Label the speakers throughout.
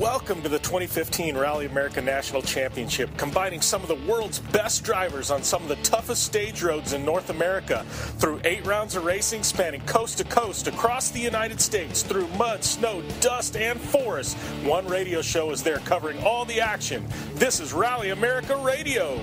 Speaker 1: Welcome to the 2015 Rally America National Championship, combining some of the world's best drivers on some of the toughest stage roads in North America. Through 8 rounds of racing spanning coast to coast across the United States, through mud, snow, dust, and forest, one radio show is there covering all the action. This is Rally America Radio.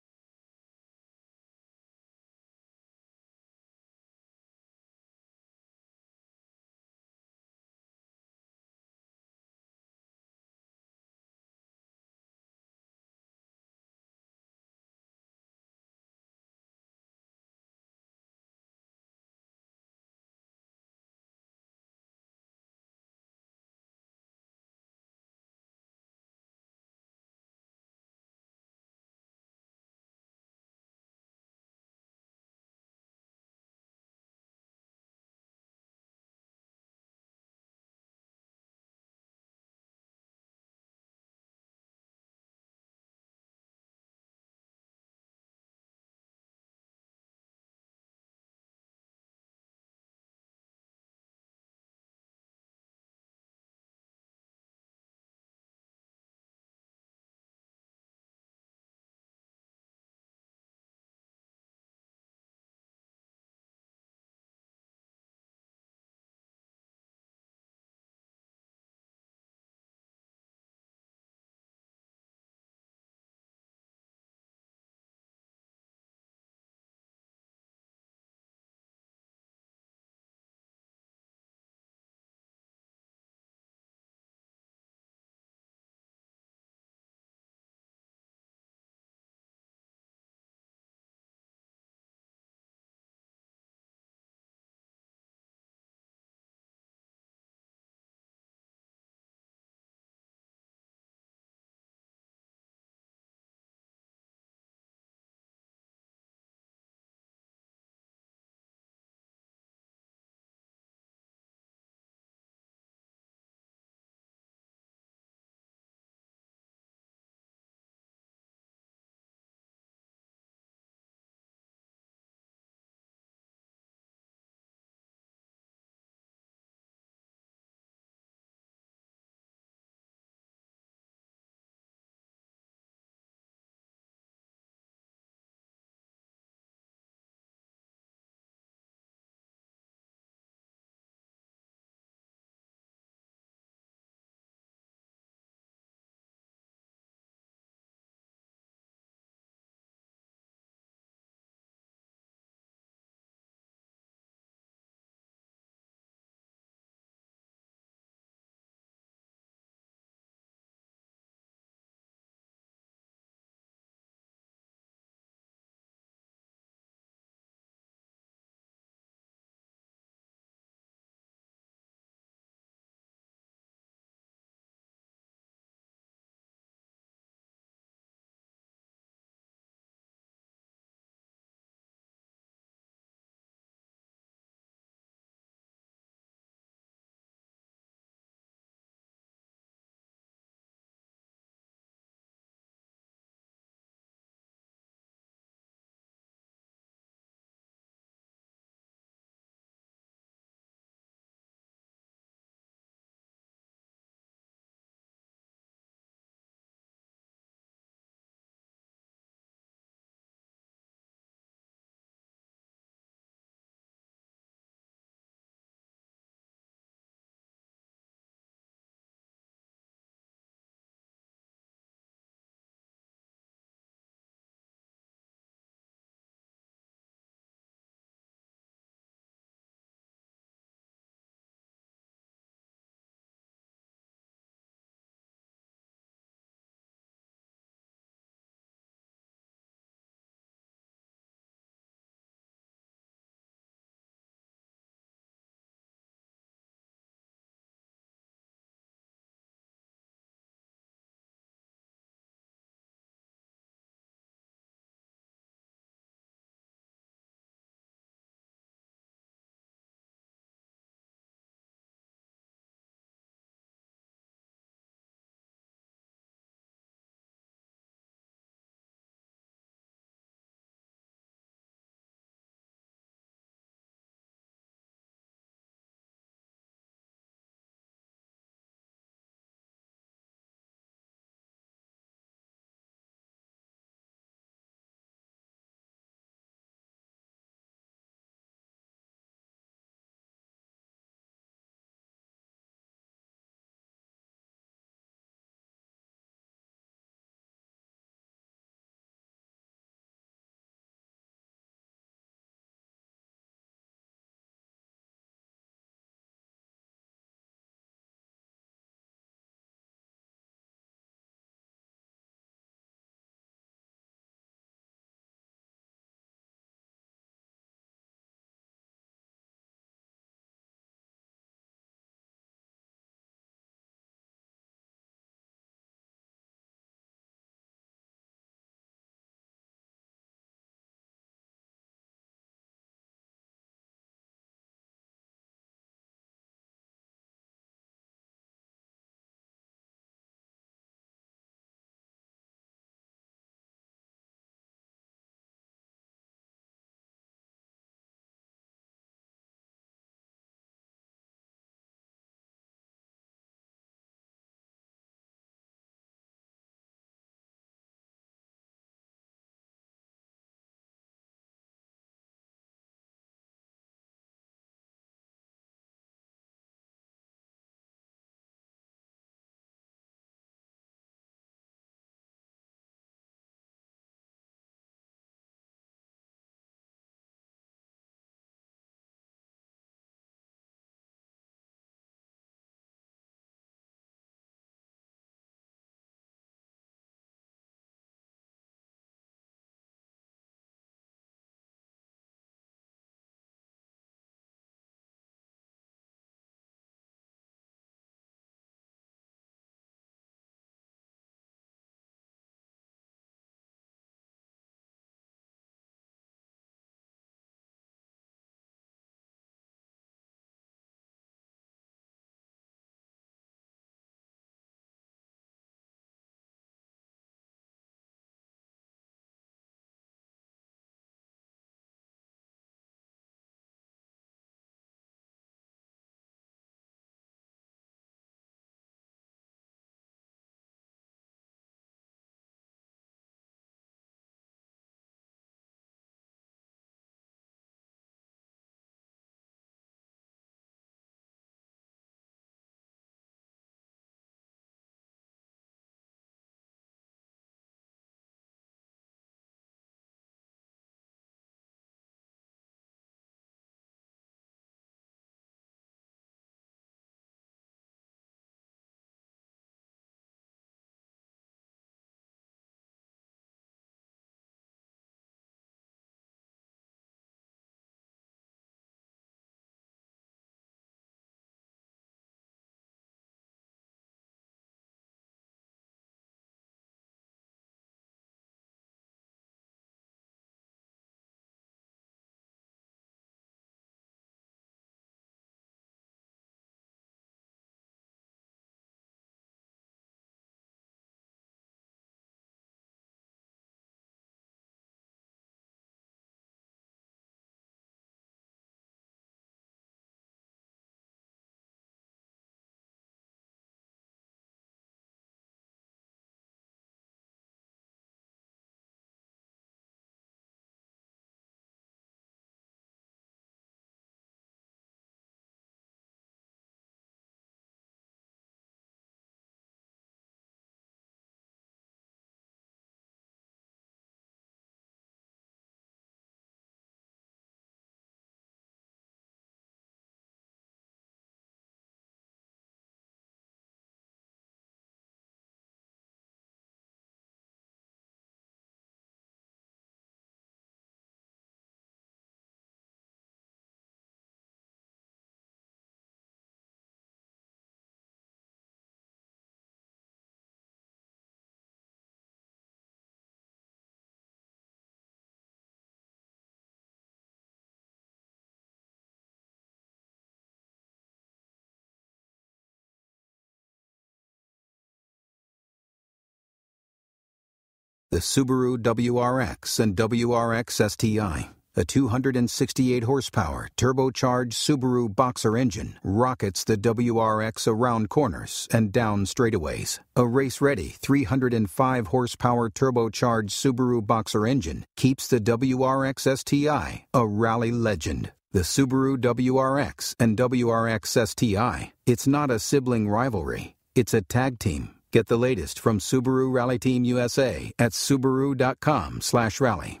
Speaker 2: the Subaru WRX and WRX STI. A 268-horsepower, turbocharged Subaru Boxer engine rockets the WRX around corners and down straightaways. A race-ready 305-horsepower turbocharged Subaru Boxer engine keeps the WRX STI a rally legend. The Subaru WRX and WRX STI. It's not a sibling rivalry. It's a tag team. Get the latest from Subaru Rally Team USA at Subaru.com/rally.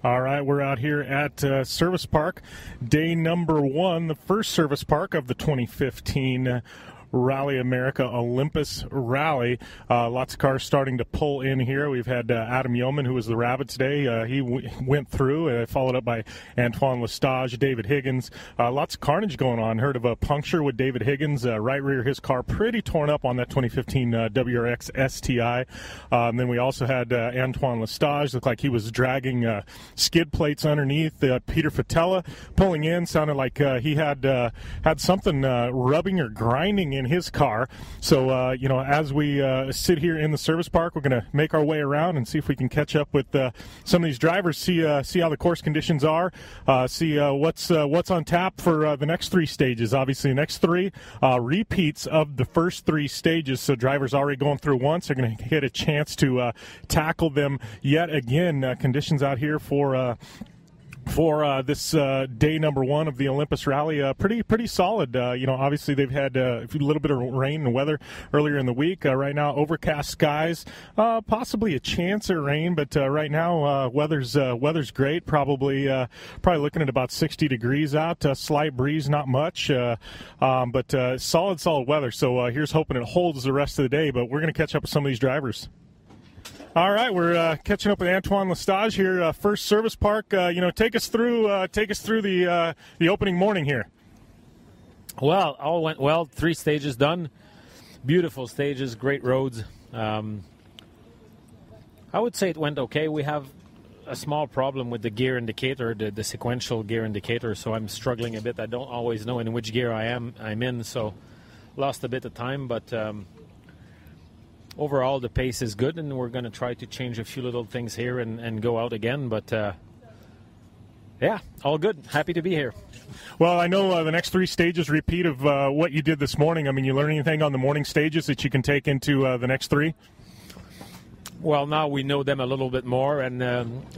Speaker 1: All right, we're out here at Service Park, day number 1, the first service park of the 2015 Rally America Olympus Rally. Lots of cars starting to pull in here. We've had Adam Yeoman, who was the rabbit today. He went through, followed up by Antoine Lestage, David Higgins. Lots of carnage going on. Heard of a puncture with David Higgins. Right rear of his car pretty torn up on that 2015 WRX STI. Then we also had Antoine Lestage. Looked like he was dragging skid plates underneath. Peter Fatella pulling in. Sounded like he had something rubbing or grinding in his car. So, as we sit here in the service park, we're going to make our way around and see if we can catch up with some of these drivers, see how the course conditions are, see what's on tap for the next 3 stages. Obviously, the next 3 repeats of the first 3 stages, so drivers already going through once are going to get a chance to tackle them yet again. Conditions out here for this day number 1 of the Olympus Rally, pretty solid. Obviously they've had a little bit of rain and weather earlier in the week. Right now, overcast skies, possibly a chance of rain, but right now weather's great. Probably looking at about 60 degrees out. Slight breeze, not much, but solid weather. So here's hoping it holds the rest of the day. But we're going to catch up with some of these drivers. All right, we're catching up with Antoine Lestage here, first service park. Take us through the opening morning here.
Speaker 3: Well, all went well. 3 stages done. Beautiful stages, great roads. I would say it went okay. We have a small problem with the gear indicator, the sequential gear indicator, so I'm struggling a bit. I don't always know in which gear I'm in, so lost a bit of time, but overall, the pace is good, and we're going to try to change a few little things here and go out again. But, all good. Happy to be here.
Speaker 1: Well, I know the next 3 stages repeat of what you did this morning. I mean, you learn anything on the morning stages that you can take into the next 3?
Speaker 3: Well, now we know them a little bit more, and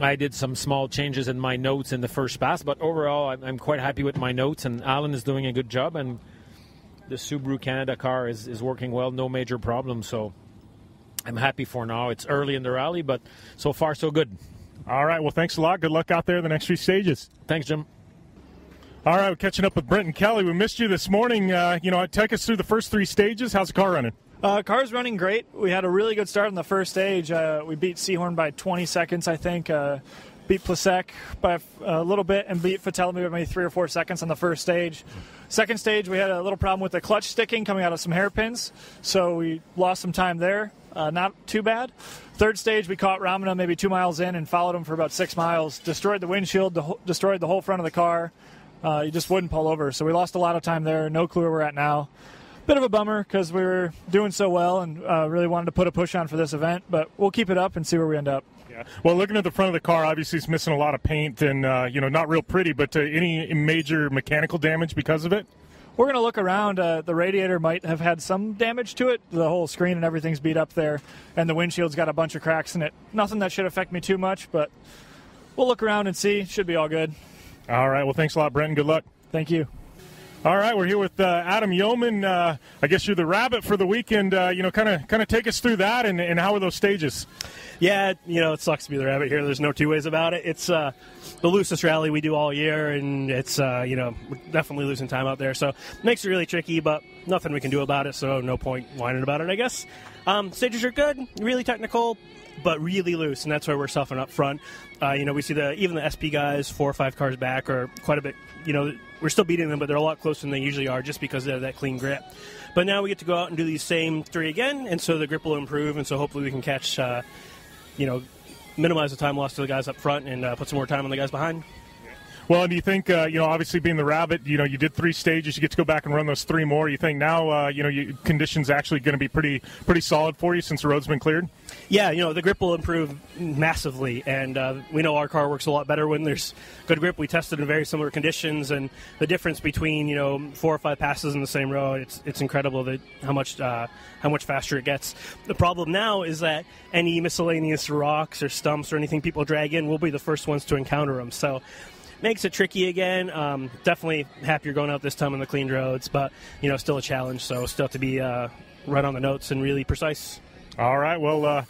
Speaker 3: I did some small changes in my notes in the first pass. But overall, I'm quite happy with my notes, and Alan is doing a good job, and the Subaru Canada car is working well, no major problems. So I'm happy for now. It's early in the rally, but so far so good.
Speaker 1: All right, well, thanks a lot. Good luck out there the next 3 stages.
Speaker 3: Thanks, Jim.
Speaker 1: All right, we're catching up with Brenton Kelly. We missed you this morning. Take us through the first 3 stages. How's the car running?
Speaker 4: Car's running great. We had a really good start on the first stage. We beat Seahorn by 20 seconds, I think. Beat Plasek by a little bit and beat Fattel maybe 3 or 4 seconds on the first stage. Second stage, we had a little problem with the clutch sticking coming out of some hairpins, so we lost some time there. Not too bad. Third stage, we caught Ramana maybe 2 miles in and followed him for about 6 miles. Destroyed the windshield, destroyed the whole front of the car. He just wouldn't pull over, so we lost a lot of time there. No clue where we're at now. Bit of a bummer because we were doing so well and really wanted to put a push on for this event, but we'll keep it up and see where we end up.
Speaker 1: Yeah. Well, looking at the front of the car, obviously it's missing a lot of paint and, not real pretty, but any major mechanical damage because of it?
Speaker 4: We're going to look around. The radiator might have had some damage to it. The whole screen and everything's beat up there, and the windshield's got a bunch of cracks in it. Nothing that should affect me too much, but we'll look around and see. Should be all good.
Speaker 1: All right. Well, thanks a lot, Brenton. Good luck.
Speaker 4: Thank you.
Speaker 1: All right, we're here with Adam Yeoman. I guess you're the rabbit for the weekend. Kind of take us through that and how are those stages?
Speaker 5: Yeah, it sucks to be the rabbit here. There's no 2 ways about it. It's the loosest rally we do all year, and it's, we're definitely losing time out there. So it makes it really tricky, but nothing we can do about it, so no point whining about it, I guess. Stages are good, really technical, but really loose, and that's why we're suffering up front. We see even the SP guys 4 or 5 cars back are quite a bit, we're still beating them, but they're a lot closer than they usually are just because they have that clean grip. But now we get to go out and do these same 3 again, and so the grip will improve, and so hopefully we can catch, minimize the time lost to the guys up front and put some more time on the guys behind.
Speaker 1: Well, do you think, obviously being the Rabbit, you did 3 stages, you get to go back and run those 3 more. You think now, conditions actually going to be pretty solid for you since the road's been cleared?
Speaker 5: Yeah, the grip will improve massively, and we know our car works a lot better when there's good grip. We tested in very similar conditions, and the difference between 4 or 5 passes in the same road, it's incredible that how much faster it gets. The problem now is that any miscellaneous rocks or stumps or anything people drag in, we'll be the first ones to encounter them. So makes it tricky again. Definitely happier going out this time on the clean roads, but still a challenge. So still have to be right on the notes and really precise.
Speaker 1: All right. Well,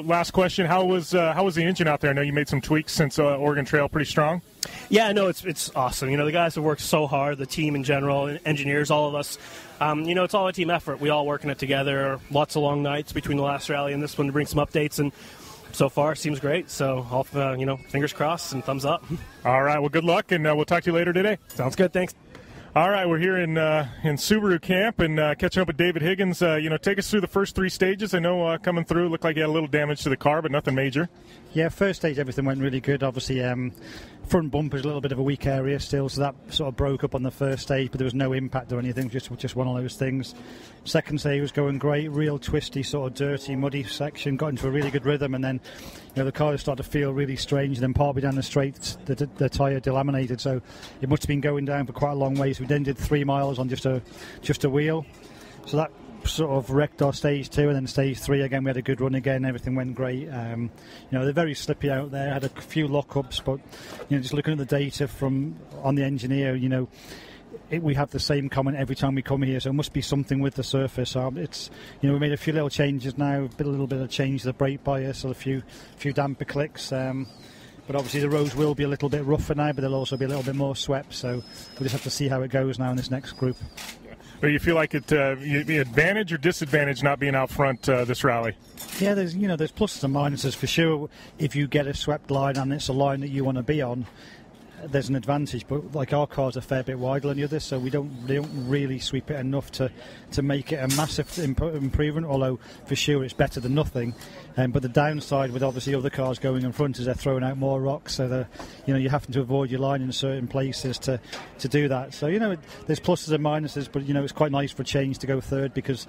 Speaker 1: last question: How was the engine out there? I know you made some tweaks since Oregon Trail. Pretty strong.
Speaker 5: Yeah, no, it's awesome. The guys have worked so hard. The team in general, engineers, all of us. It's all a team effort. We all working it together. Lots of long nights between the last rally and this one to bring some updates, and so far seems great. So, all fingers crossed and thumbs up.
Speaker 1: All right. Well, good luck, and we'll talk to you later today.
Speaker 5: Sounds good. Thanks.
Speaker 1: All right, we're here in Subaru camp and catching up with David Higgins. Take us through the first 3 stages. I know coming through, looked like you had a little damage to the car, but nothing major.
Speaker 6: Yeah, first stage everything went really good. Obviously, front bumper's a little bit of a weak area still, so that sort of broke up on the first stage, but there was no impact or anything, just one of those things. Second stage was going great, real twisty, sort of dirty, muddy section, got into a really good rhythm, and then the car started to feel really strange, and then partway down the straight, the tyre delaminated, so it must have been going down for quite a long way, so we then did 3 miles on just a wheel. So that sort of wrecked our stage 2, and then stage 3 again we had a good run again, everything went great. They're very slippy out there, had a few lockups, but just looking at the data from on the engineer, we have the same comment every time we come here, so it must be something with the surface. It's we made a few little changes now, a little bit of change to the brake bias, a few damper clicks, but obviously the roads will be a little bit rougher now, but they'll also be a little bit more swept, so we'll just have to see how it goes now in this next group.
Speaker 1: But you feel like it the advantage or disadvantage not being out front this rally?
Speaker 6: Yeah, there's pluses and minuses for sure. If you get a swept line and it's a line that you want to be on, there's an advantage, but like our car's a fair bit wider than the others, so they don't really sweep it enough to make it a massive improvement, although for sure it's better than nothing. But the downside with obviously other cars going in front is they're throwing out more rocks, so you're having to avoid your line in certain places to do that. So there's pluses and minuses, but it's quite nice for a change to go third, because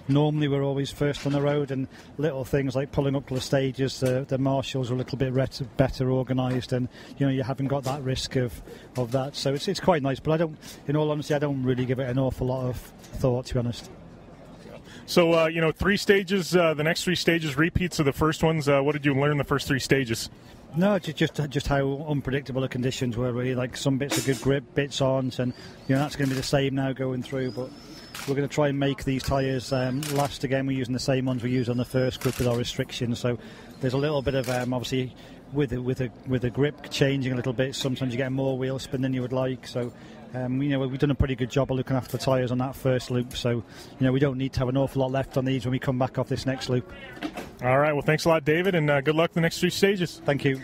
Speaker 6: normally we're always first on the road, and little things like pulling up to the stages, the marshals are a little bit better organised, and you haven't got that risk of that, so it's quite nice. But in all honesty, I don't really give it an awful lot of thought, to be honest.
Speaker 1: So 3 stages, the next 3 stages repeats of the first ones. What did you learn the first 3 stages?
Speaker 6: No, just how unpredictable the conditions were, really. Like some bits of good grip, bits aren't, and that's going to be the same now going through, but we're going to try and make these tyres last again. We're using the same ones we used on the first group with our restrictions, so there's a little bit of obviously with the grip changing a little bit. Sometimes you get more wheel spin than you would like, so we've done a pretty good job of looking after the tyres on that first loop, so we don't need to have an awful lot left on these when we come back off this next loop.
Speaker 1: All right, well, thanks a lot, David, and good luck the next 3 stages.
Speaker 6: Thank you.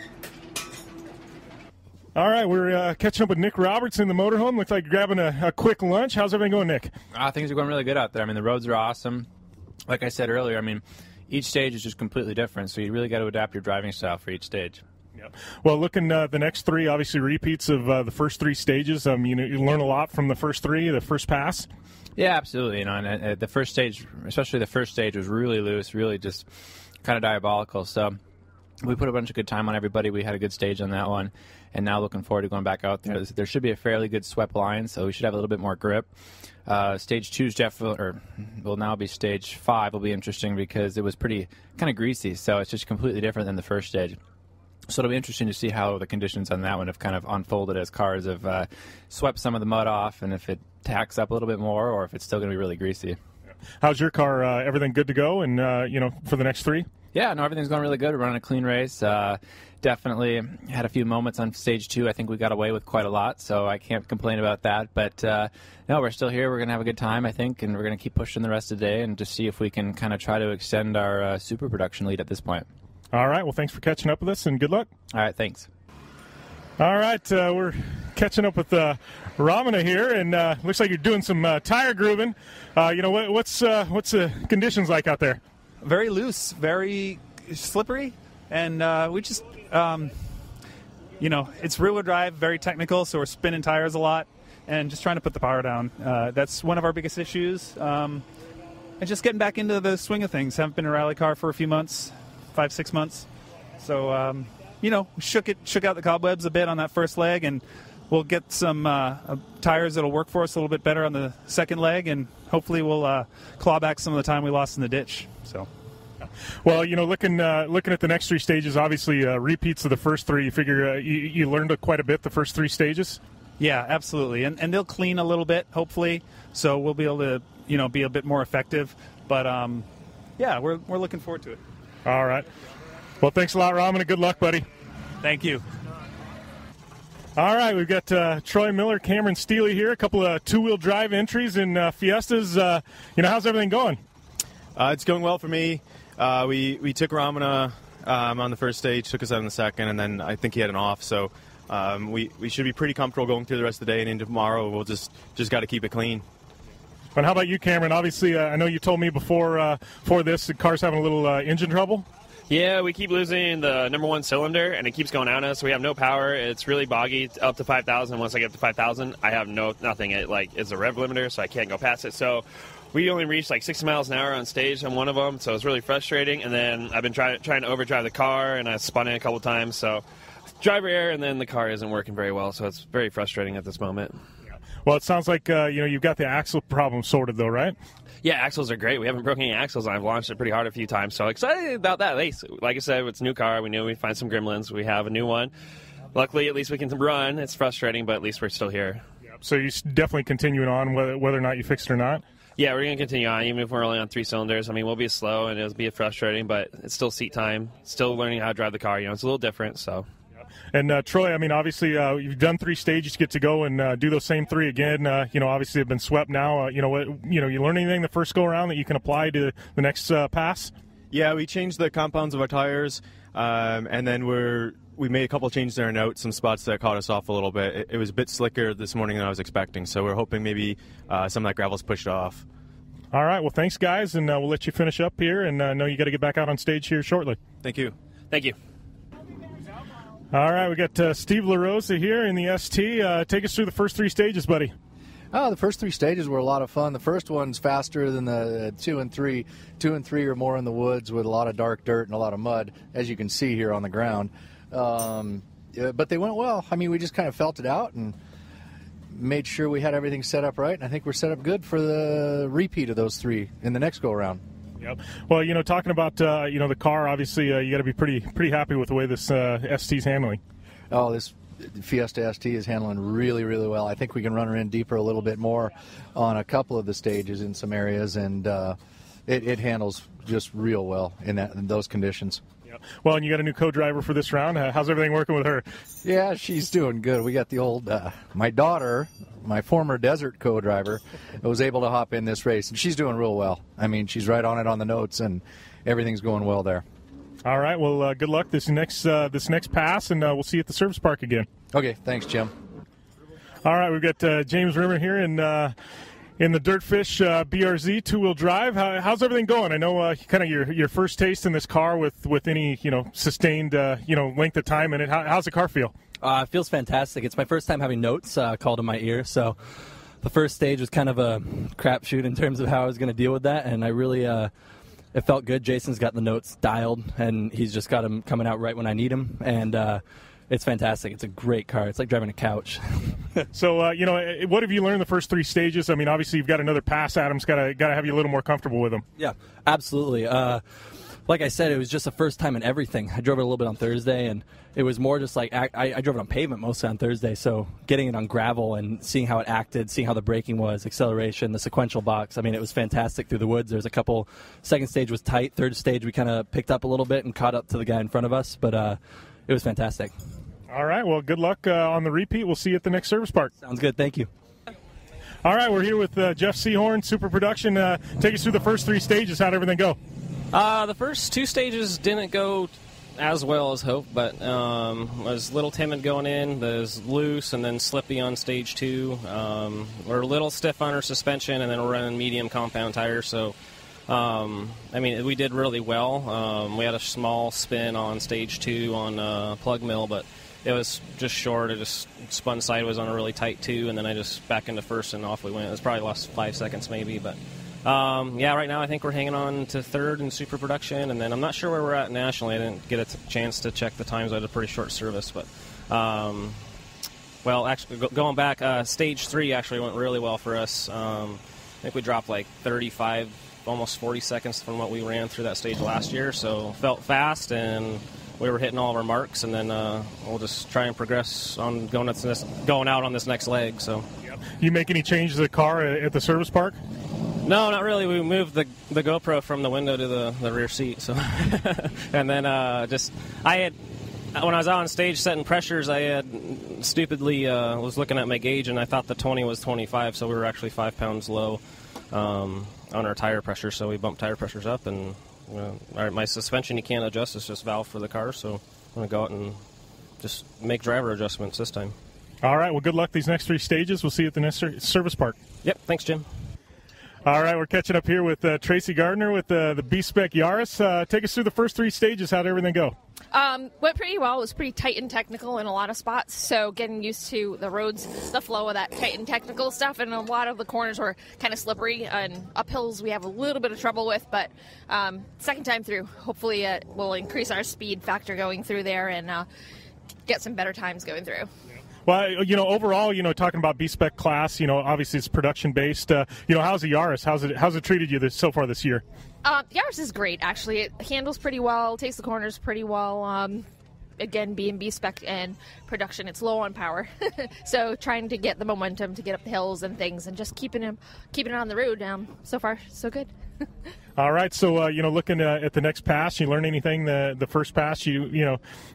Speaker 1: All right, we're catching up with Nick Roberts in the motorhome. Looks like you're grabbing a quick lunch. How's everything going, Nick?
Speaker 7: Things are going really good out there. The roads are awesome. Like I said earlier, each stage is just completely different, so you really got to adapt your driving style for each stage.
Speaker 1: Yep. Well, looking the next 3, obviously repeats of the first 3 stages. You learn a lot from the first 3, the first pass.
Speaker 7: Yeah, absolutely. And the first stage, especially the first stage, was really loose, really just kind of diabolical. So we put a bunch of good time on everybody. We had a good stage on that one, and now looking forward to going back out there. There should be a fairly good swept line, so we should have a little bit more grip. Stage 2 will now be stage 5. Will be interesting because it was pretty kind of greasy, so it's just completely different than the first stage. So it'll be interesting to see how the conditions on that one have kind of unfolded as cars have swept some of the mud off, and if it tacks up a little bit more, or if it's still going to be really greasy.
Speaker 1: How's your car? Everything good to go? And for the next 3?
Speaker 7: Yeah, no, everything's going really good. We're running a clean race. Definitely had a few moments on stage 2. I think we got away with quite a lot, so I can't complain about that. But no, we're still here. We're going to have a good time, I think, and we're going to keep pushing the rest of the day and just see if we can kind of try to extend our super production lead at this point. All
Speaker 1: right. Well, thanks for catching up with us, and good luck.
Speaker 7: All right. Thanks.
Speaker 1: All right. We're catching up with Ramana here, and looks like you're doing some tire grooving. What's the conditions like out there?
Speaker 8: Very loose, very slippery, and we just it's rear-wheel drive, very technical, so we're spinning tires a lot and just trying to put the power down. That's one of our biggest issues. And just getting back into the swing of things. Haven't been in a rally car for a few months, 5-6 months. So, shook out the cobwebs a bit on that first leg, and we'll get some tires that'll work for us a little bit better on the second leg, and hopefully we'll claw back some of the time we lost in the ditch. So.
Speaker 1: Well, looking at the next 3 stages, obviously repeats of the first 3. You figure you learned quite a bit the first 3 stages?
Speaker 8: Yeah, absolutely. And they'll clean a little bit, hopefully, so we'll be able to, be a bit more effective. But, we're looking forward to it.
Speaker 1: All right. Well, thanks a lot, Raman, and good luck, buddy.
Speaker 8: Thank you.
Speaker 1: All right, we've got Troy Miller, Cameron Steele here, a couple of 2-wheel drive entries in Fiestas. How's everything going?
Speaker 9: It's going well for me. We took Ramana on the first stage, took us out in the second, and then I think he had an off. So we should be pretty comfortable going through the rest of the day and into tomorrow. We'll just got to keep it clean.
Speaker 1: And how about you, Cameron? Obviously, I know you told me before this the car's having a little engine trouble.
Speaker 10: Yeah, we keep losing the number 1 cylinder, and it keeps going out on us. We have no power. It's really boggy up to 5,000. Once I get up to 5,000, I have nothing. It's a rev limiter, so I can't go past it. So we only reached 60 miles an hour on stage on one of them, so it's really frustrating. And then I've been trying to overdrive the car, and I spun it a couple times. So driver error, and then the car isn't working very well, so it's very frustrating at this moment.
Speaker 1: Well, it sounds like you've got the axle problem sorted, though, right?
Speaker 10: Yeah, axles are great. We haven't broken any axles, and I've launched it pretty hard a few times, so excited about that. Like I said, it's a new car. We knew we'd find some gremlins. We have a new one. Luckily, at least we can run. It's frustrating, but at least we're still here.
Speaker 1: Yeah, so you're definitely continuing on whether or not you fix it or not?
Speaker 10: Yeah, we're going to continue on, even if we're only on 3 cylinders. I mean, we'll be slow, and it'll be frustrating, but it's still seat time. Still learning how to drive the car. It's a little different, so...
Speaker 1: And Troy, I mean, obviously you've done 3 stages. You get to go and do those same 3 again. Obviously they've been swept now. You learn anything the first go around that you can apply to the next pass?
Speaker 9: Yeah, we changed the compounds of our tires, and then we made a couple changes in our notes, some spots that caught us off a little bit. It was a bit slicker this morning than I was expecting, so we're hoping maybe some of that gravel's pushed off.
Speaker 1: All right, well, thanks, guys, and we'll let you finish up here, and I know you got to get back out on stage here shortly.
Speaker 9: Thank you.
Speaker 10: Thank you.
Speaker 1: All right, we got Steve LaRosa here in the ST. Take us through the first 3 stages, buddy.
Speaker 11: Oh, the first 3 stages were a lot of fun. The first one's faster than the 2 and 3. 2 and 3 are more in the woods with a lot of dark dirt and a lot of mud, as you can see here on the ground. But they went well. I mean, we just kind of felt it out and made sure we had everything set up right. And I think we're set up good for the repeat of those 3 in the next go-around.
Speaker 1: Yep. Well, talking about the car, obviously you got to be pretty happy with the way this ST's handling.
Speaker 11: Oh, this Fiesta ST is handling really, really well. I think we can run her in deeper a little bit more on a couple of the stages in some areas, and it handles just real well in those conditions.
Speaker 1: Yep. Well, and you got a new co-driver for this round. How's everything working with her?
Speaker 11: Yeah, she's doing good. We got the old my daughter, my former desert co-driver, was able to hop in this race, and she's doing real well. I mean, she's right on it on the notes, and everything's going well there.
Speaker 1: All right. Well, good luck this next pass, and we'll see you at the service park again.
Speaker 11: Okay. Thanks, Jim.
Speaker 1: All right. We've got James Rimmer here in the Dirtfish BRZ 2-wheel drive. How's everything going? I know kind of your first taste in this car with any sustained length of time in it. How's the car feel?
Speaker 12: It feels fantastic. It's my first time having notes called in my ear, so the first stage was kind of a crapshoot in terms of how I was going to deal with that, and I really it felt good. Jason's got the notes dialed, and he's just got them coming out right when I need them, and it's fantastic. It's a great car. It's like driving a couch.
Speaker 1: So, what have you learned the first 3 stages? I mean, obviously you've got another pass. Adam's got to have you a little more comfortable with them.
Speaker 12: Yeah, absolutely. Like I said, it was just the first time in everything. I drove it a little bit on Thursday, and it was more just like I drove it on pavement mostly on Thursday, so getting it on gravel and seeing how it acted, seeing how the braking was, acceleration, the sequential box. I mean, it was fantastic through the woods. There's a couple. Second stage was tight. Third stage we kind of picked up a little bit and caught up to the guy in front of us, but it was fantastic.
Speaker 1: All right. Well, good luck on the repeat. We'll see you at the next service park.
Speaker 12: Sounds good. Thank you.
Speaker 1: All right. We're here with Jeff Seahorn, Super Production. Take us through the first 3 stages. How'd everything go?
Speaker 13: The first 2 stages didn't go as well as hoped, but was a little timid going in. Was loose and then slippy on stage 2. We're a little stiff on our suspension, and then we're running medium compound tires. So, we did really well. We had a small spin on stage 2 on plug mill, but it was just short. It just spun sideways on a really tight 2, and then I just back into first and off we went. It was probably lost 5 seconds maybe, but yeah, right now I think we're hanging on to third in super production, and then I'm not sure where we're at nationally. I didn't get a chance to check the times. I had a pretty short service, but well, actually, going back, stage 3 actually went really well for us. I think we dropped like 35, almost 40 seconds from what we ran through that stage last year, so felt fast, and we were hitting all of our marks, and then we'll just try and progress on going out on this next leg. So,
Speaker 1: you make any changes to the car at the service park?
Speaker 13: No, not really. We moved the GoPro from the window to the rear seat. So, and then when I was out on stage setting pressures, I had stupidly was looking at my gauge, and I thought the 20 was 25, so we were actually 5 pounds low on our tire pressure. So we bumped tire pressures up, and my suspension you can't adjust. It's just valve for the car. So I'm going to go out and just make driver adjustments this time.
Speaker 1: All right. Well, good luck these next 3 stages. We'll see you at the next service park.
Speaker 13: Yep. Thanks, Jim.
Speaker 1: All right, we're catching up here with Tracy Gardner with the B-Spec Yaris. Take us through the first 3 stages. How did everything go?
Speaker 14: Went pretty well. It was pretty tight and technical in a lot of spots, so getting used to the roads, the flow of that tight and technical stuff, and a lot of the corners were kind of slippery, and uphills we have a little bit of trouble with, but second time through, hopefully it will increase our speed factor going through there and get some better times going through.
Speaker 1: Well, overall, talking about B-Spec class, obviously it's production-based. How's the Yaris? How's it treated you so far this year?
Speaker 14: Yaris is great, actually. It handles pretty well, takes the corners pretty well. Again, being B-Spec and production, it's low on power. So trying to get the momentum to get up the hills and things and just keeping it on the road. So far, so good.
Speaker 1: All right, so looking at the next pass, you learn anything the first pass,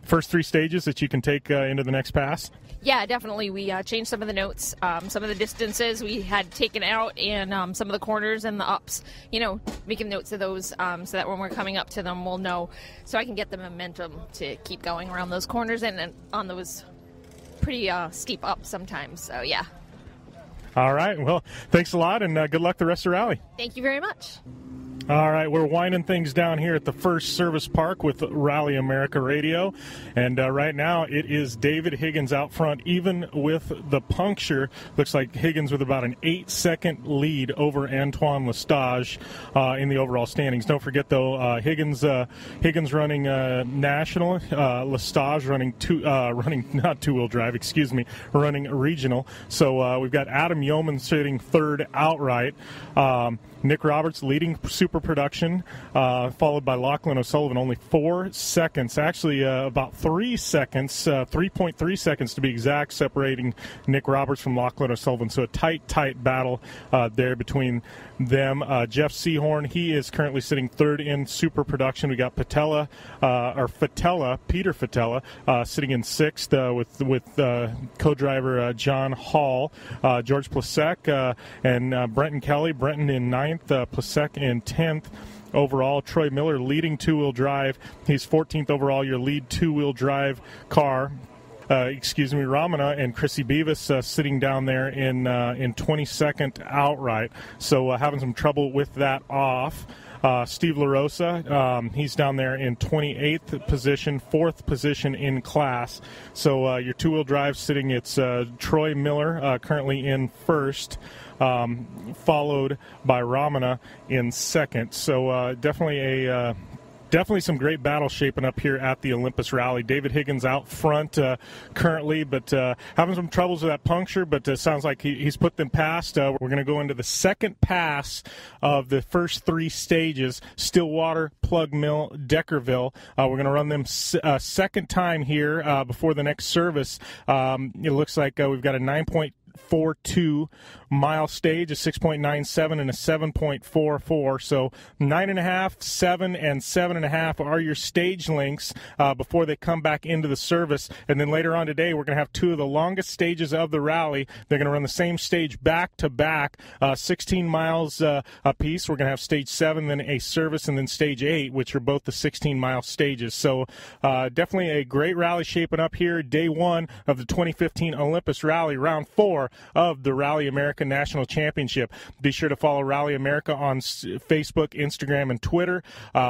Speaker 1: first 3 stages that you can take into the next pass?
Speaker 14: Yeah, definitely. We changed some of the notes, some of the distances we had taken out, and some of the corners and the ups. Making notes of those so that when we're coming up to them, we'll know. So I can get the momentum to keep going around those corners and on those pretty steep ups sometimes. So yeah.
Speaker 1: All right. Well, thanks a lot, and good luck the rest of the rally.
Speaker 14: Thank you very much.
Speaker 1: All right, we're winding things down here at the first service park with Rally America Radio, and right now it is David Higgins out front, even with the puncture. Looks like Higgins with about an 8-second lead over Antoine Lestage in the overall standings. Don't forget, though, Higgins running national, Lestage running not two-wheel drive, running regional. So we've got Adam Yeoman sitting third outright. Nick Roberts leading super production, followed by Lachlan O'Sullivan, only 4 seconds, actually about 3 seconds, 3.3 seconds to be exact, separating Nick Roberts from Lachlan O'Sullivan. So a tight battle there between them. Jeff Seahorn, he is currently sitting third in super production. We got Peter Fatella, sitting in sixth with co-driver John Hall, George Plasek, and Brenton Kelly. Brenton in ninth, Plasek in 10th. Overall, Troy Miller leading two-wheel drive. He's 14th overall, your lead two-wheel drive car. Ramana and Chrissy Beavis sitting down there in 22nd outright. So having some trouble with that off. Steve LaRosa, he's down there in 28th position, 4th position in class. So your two-wheel drive sitting, it's Troy Miller currently in first, followed by Ramana in second. So definitely some great battle shaping up here at the Olympus Rally. David Higgins out front currently, but having some troubles with that puncture, but sounds like he's put them past. We're going to go into the second pass of the first 3 stages, Stillwater, Plug Mill, Deckerville. We're going to run them second time here before the next service. It looks like we've got a 9.42 mile stage, a 6.97 and a 7.44. So 9.5, 7, and 7.5 are your stage lengths before they come back into the service. And then later on today, we're going to have 2 of the longest stages of the rally. They're going to run the same stage back to back, 16 miles apiece. We're going to have stage 7, then a service, and then stage 8, which are both the 16-mile stages. So definitely a great rally shaping up here. Day 1 of the 2015 Olympus Rally, round 4. more of the Rally America National Championship. Be sure to follow Rally America on Facebook, Instagram, and Twitter.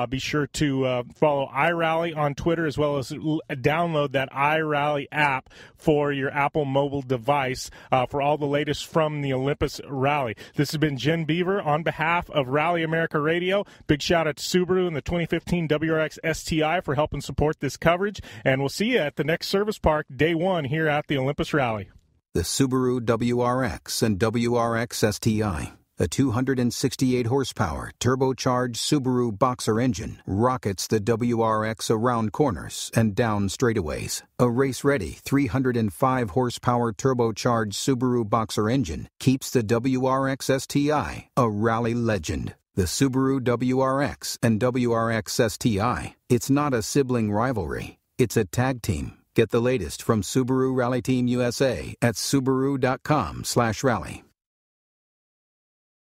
Speaker 1: Be sure to follow iRally on Twitter, as well as download that iRally app for your Apple mobile device for all the latest from the Olympus Rally. This has been Jen Beaver on behalf of Rally America Radio. Big shout out to Subaru and the 2015 WRX STI for helping support this coverage, and we'll see you at the next service park, day one, here at the Olympus Rally.
Speaker 2: The Subaru WRX and WRX STI. A 268 horsepower turbocharged Subaru Boxer engine rockets the WRX around corners and down straightaways. A race-ready 305 horsepower turbocharged Subaru Boxer engine keeps the WRX STI a rally legend. The Subaru WRX and WRX STI. It's not a sibling rivalry. It's a tag team. Get the latest from Subaru Rally Team USA at Subaru.com/rally.